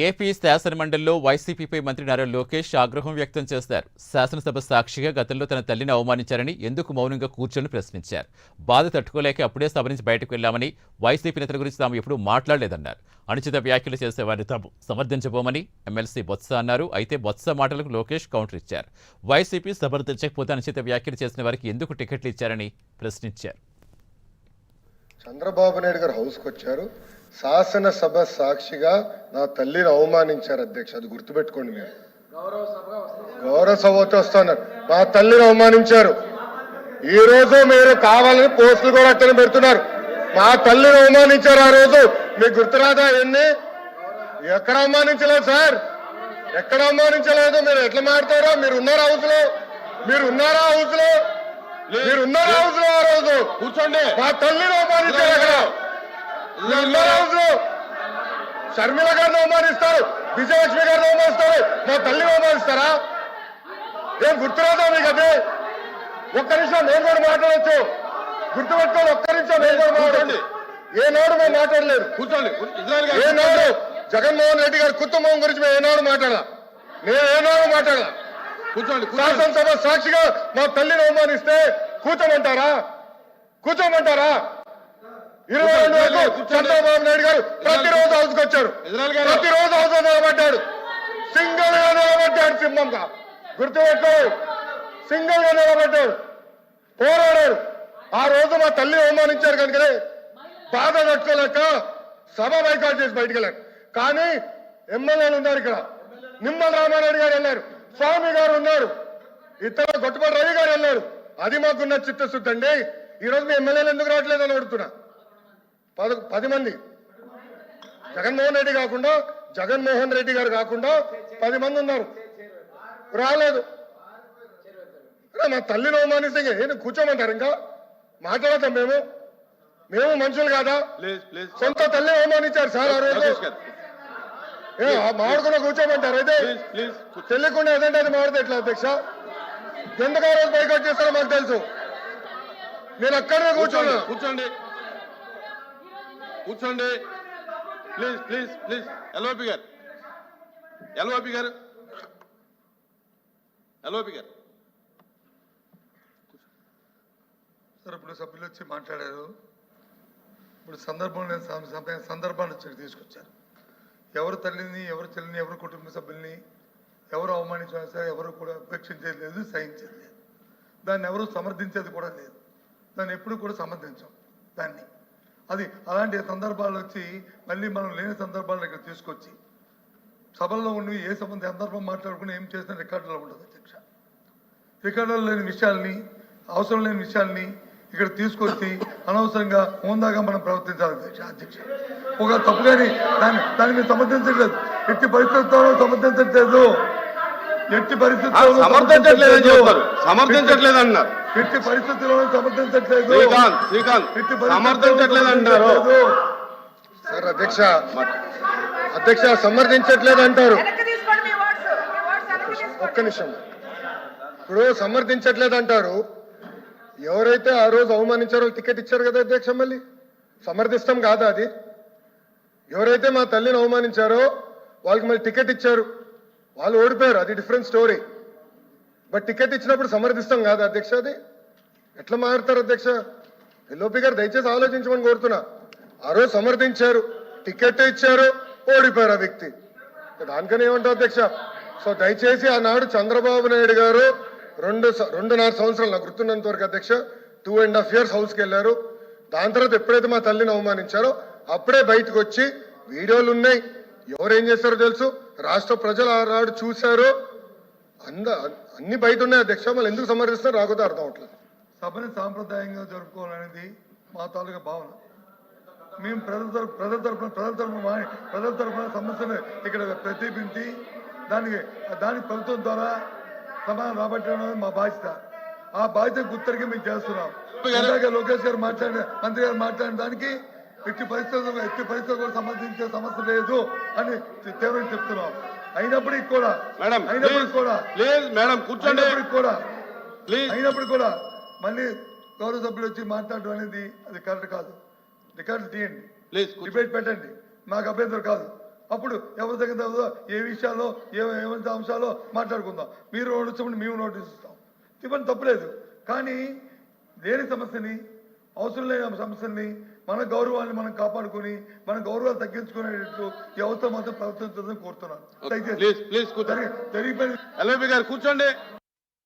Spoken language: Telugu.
ఏపీ శాసనమండలిలో వైసీపీపై మంత్రి నారా లోకేష్ ఆగ్రహం వ్యక్తం చేశారు. శాసనసభ సాక్షిగా గతంలో తన తల్లిని అవమానించారని, ఎందుకు మౌనంగా కూర్చొని ప్రశ్నించారు. బాధ తట్టుకోలేక అప్పుడే సభ నుంచి బయటకు వెళ్లామని, వైసీపీ నేతల గురించి తాము ఎప్పుడూ మాట్లాడలేదన్నారు. అనుచిత వ్యాఖ్యలు చేసేవారిని తాము సమర్థించబోమని ఎమ్మెల్సీ బొత్స అన్నారు. అయితే బొత్స మాటలకు లోకేష్ కౌంటర్ ఇచ్చారు. వైసీపీ సమర్థించకపోతే అనుచిత వ్యాఖ్యలు చేసిన వారికి ఎందుకు టికెట్లు ఇచ్చారని ప్రశ్నించారు. చంద్రబాబు నాయుడు గారు హౌస్కి వచ్చారు. శాసనసభ సాక్షిగా నా తల్లిని అవమానించారు అధ్యక్ష. అది గుర్తుపెట్టుకోండి. మీరు గౌరవ సభతో వస్తున్నారు. మా తల్లిని అవమానించారు. ఈ రోజు మీరు కావాలని పోస్టులు కూడా అట్టని పెడుతున్నారు. మా తల్లిని అవమానించారు. ఆ రోజు మీకు గుర్తురాదా? ఎన్ని ఎక్కడ అవమానించలేదు సార్, ఎక్కడ అవమానించలేదు. మీరు ఎట్లా మాట్లాడారో. మీరు ఉన్నారా హౌస్ లో? మీరు ఉన్నారా హౌస్ లో? మీరు ఉన్నారా హౌస్ లో? ఆ రోజు కూర్చోండి. మా తల్లిని అవమానించారు. అక్కడ షర్మిల గారిని అవమానిస్తారు, విజయలక్ష్మి గారిని అవమానిస్తారు, మా తల్లిని అవమానిస్తారా? ఏం గుర్తురాదా మీకు? అదే ఒక్క నిమిషం నేను కూడా మాట్లాడచ్చు. గుర్తుపెట్టుకోండి. ఒక్క నిమిషం నేను కూడా మాట్లాడండి. ఏనాడు మేము మాట్లాడలేదు. కూర్చోండి. ఏనాడు జగన్మోహన్ రెడ్డి గారి కుటుంబం గురించి మేము ఏనాడు మాట్లాడాల? నేను ఏనాడు మాట్లాడాల? కూర్చోండి. శాసనసభ సాక్షిగా మా తల్లిని అవమానిస్తే కూర్చోమంటారా? కూర్చోమంటారా? 22 వరకు చంద్రబాబు నాయుడు గారు ప్రతిరోజు హౌస్కి వచ్చారు. ప్రతిరోజు హౌస్ నిలబడ్డాడు. సింగిల్ గా నిలబడ్డాడు. సింహంగా గుర్తుపెట్టు. సింగిల్ గా నిలబడ్డాడు, పోరాడాడు. ఆ రోజు మా తల్లి అవమానించారు కనుకనే బాధ తట్టుకోలేక సభ బైకాట్ చేసి బయటకు వెళ్ళారు. కానీ ఎమ్మెల్యేలు ఉన్నారు ఇక్కడ. నిమ్మల రామారెడ్డి గారు వెళ్ళారు, స్వామి గారు ఉన్నారు, ఇతర గొట్టపల్లి రవి గారు వెళ్ళారు. అది మాకున్న చిత్తశుద్ధి అండి. ఈ రోజు మీ ఎమ్మెల్యేలు ఎందుకు రావట్లేదు అని అడుగుతున్నా. 10 మంది జగన్మోహన్ రెడ్డి గారు కాకుండా 10 మంది ఉన్నారు, రాలేదు. మా తల్లిని అవమానిస్తే నేను కూర్చోమంటారు? ఇంకా మాట్లాడతాం. మేము మనుషులు కాదా? సొంత తల్లి అవమానించారు సార్ ఆ రోజు. మాడుకున్న కూర్చోమంటారు? అయితే తెలియకుండా ఏదంటే అది మాడితే ఎట్లా అధ్యక్ష? ఎందుకు ఆ రోజు బైకాట్ చేస్తారో మాకు తెలుసు. నేను అక్కడే కూర్చోండి. కూర్చోండి ప్లీజ్ ప్లీజ్ ప్లీజ్. ఎల్ఓపి గారు సార్, ఇప్పుడు సభ్యులు వచ్చి మాట్లాడారు. ఇప్పుడు సందర్భాన్ని వచ్చి తీసుకొచ్చారు. ఎవరు తల్లిని, ఎవరు చెల్లిని, ఎవరు కుటుంబ సభ్యుల్ని ఎవరు అవమానించినా సరే ఎవరు కూడా ఉపేక్షించేది లేదు, సహించేది లేదు. దాన్ని ఎవరు సమర్థించేది కూడా లేదు. దాన్ని ఎప్పుడు కూడా సమర్థించాం దాన్ని. అది అలాంటి సందర్భాలు వచ్చి మళ్ళీ మనం లేని సందర్భాలను ఇక్కడ తీసుకొచ్చి సభల్లో ఉండి ఏ సందర్భం మాట్లాడుకుని ఏం చేసిన రికార్డులో ఉండదు అధ్యక్ష. రికార్డులో లేని విషయాల్ని, అవసరం లేని విషయాల్ని ఇక్కడ తీసుకొచ్చి అనవసరంగా హోందాగా మనం ప్రవర్తించాలి అధ్యక్ష. ఒక తప్పు కానీ దాన్ని మీరు సమర్థించట్లేదు. ఎట్టి పరిస్థితుల్లో సమర్థించట్లేదు. ఎట్టి పరిస్థితుల్లో సమర్థించట్లేదు అన్నారు. ఎట్టి పరిస్థితుల్లో సమర్థించట్లేదు. సమర్థించట్లేదు అంటారు సార్. అధ్యక్ష సమర్థించట్లేదు అంటారు. ఒక్క నిమిషం. ఇప్పుడు సమర్థించట్లేదు అంటారు. ఎవరైతే ఆ రోజు అవమానించారో టికెట్ ఇచ్చారు కదా అధ్యక్ష. మళ్ళీ సమర్థిస్తాం కాదా అది? ఎవరైతే మా తల్లిని అవమానించారో వాళ్ళకి మళ్ళీ టికెట్ ఇచ్చారు, వాళ్ళు ఓడిపోయారు, అది డిఫరెంట్ స్టోరీ. బట్ టికెట్ ఇచ్చినప్పుడు సమర్థిస్తాం కాదా అధ్యక్ష? అది ఎట్లా మారుతారు అధ్యక్ష? ఎల్ఓపి గారు దయచేసి ఆలోచించమని కోరుతున్నా. ఆ రోజు సమర్థించారు, టికెట్ ఇచ్చారు, ఓడిపోయారు ఆ వ్యక్తి. దానికని ఏమంటారు అధ్యక్ష? సో దయచేసి ఆనాడు చంద్రబాబు నాయుడు గారు 2.5 సంవత్సరాలు నాకు గుర్తున్నంత వరకు అధ్యక్ష 2.5 years హౌస్కి వెళ్ళారు. దాని తర్వాత ఎప్పుడైతే మా తల్లిని అవమానించారో అప్పుడే బయటకు వచ్చి వీడియోలు ఉన్నాయి. ఎవరేం చేస్తారో తెలుసు. రాష్ట్ర ప్రజలు ఆనాడు చూశారు. అన్ని బయట ఉన్నాయి అధ్యక్ష. మళ్ళీ ఎందుకు సమర్థిస్తారో రాకపోతే అర్థం అవట్లేదు. సభని సాంప్రదాయంగా జరుపుకోవాలనేది మా తాలూకా భావన. మేము ప్రజల తరఫున సమస్యను ఇక్కడ ప్రతిబించి దానికి ప్రభుత్వం ద్వారా సమాధానం రాబట్టడం అనేది మా బాధ్యత. ఆ బాధ్యత గుర్తరిగి మేము చేస్తున్నాం. ఇందాక లోకేష్ గారు మంత్రి గారు మాట్లాడిన దానికి ఎట్టి పరిస్థితులు కూడా సంబంధించే సమస్య లేదు అని తీవ్రంగా చెప్తున్నాం. అయినప్పటికీ కూడా మళ్ళీ గౌరవ సభ్యులు వచ్చి మాట్లాడడం అనేది అది కరెక్ట్ కాదు. రికార్డు తీయండి, డిబేట్ పెట్టండి, మాకు అభ్యంతరం కాదు. అప్పుడు ఎవరి దగ్గర ఏ విషయాల్లో ఏమంత అంశాలో మాట్లాడుకుందాం. మీరు నోటీస్ ఇవ్వండి, మేము నోటీస్ ఇస్తాం, ఇవ్వండి, తప్పులేదు. కానీ లేని సమస్యని, అవసరం లేని సమస్యల్ని, మన గౌరవాన్ని మనం కాపాడుకొని మన గౌరవాలు తగ్గించుకునేటట్లు ఎవరితో మాత్రం ప్రవర్తించదని కోరుతున్నాను. ప్లీజ్ కూర్చోండి. జరిగిపోయింది. ఎల్ఐబి గారు కూర్చోండి.